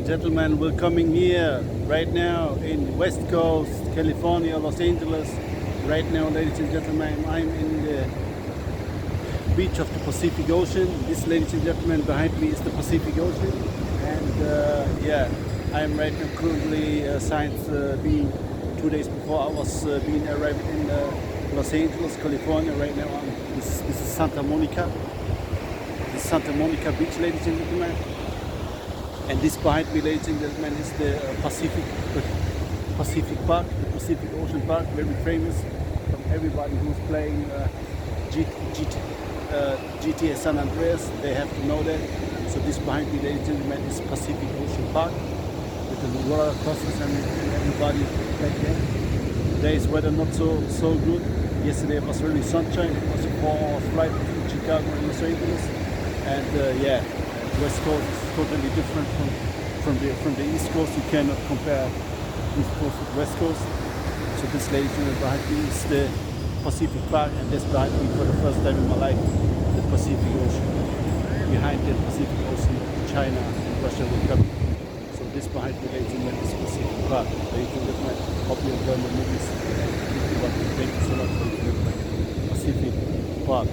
gentlemen, we're coming here right now in West Coast, California, Los Angeles. Right now, ladies and gentlemen, I'm in the beach of the Pacific Ocean. This, ladies and gentlemen, behind me is the Pacific Ocean. And yeah, I'm right now currently since being 2 days before I was being arrived in Los Angeles, California. Right now, this is Santa Monica. This is Santa Monica Beach, ladies and gentlemen. And this behind me, ladies and gentlemen, is the Pacific Park, the Pacific Ocean Park, very famous from everybody who's playing GTA San Andreas. They have to know that. So this behind me, ladies and gentlemen, is Pacific Ocean Park with the roller coasters and everybody back there. Today's weather not so good. Yesterday was really sunshine. It was a 4-hour flight between Chicago and Los Angeles, and yeah. West Coast is totally different from the East Coast. You cannot compare East Coast with West Coast. So this, ladies and gentlemen, behind me is the Pacific Park, and this behind me for the first time in my life, the Pacific Ocean. Behind the Pacific Ocean, China and Russia will come. So this behind me, ladies and gentlemen, is Pacific Park. Ladies and gentlemen, hope you enjoy the movies. Thank you so much for the Pacific Park.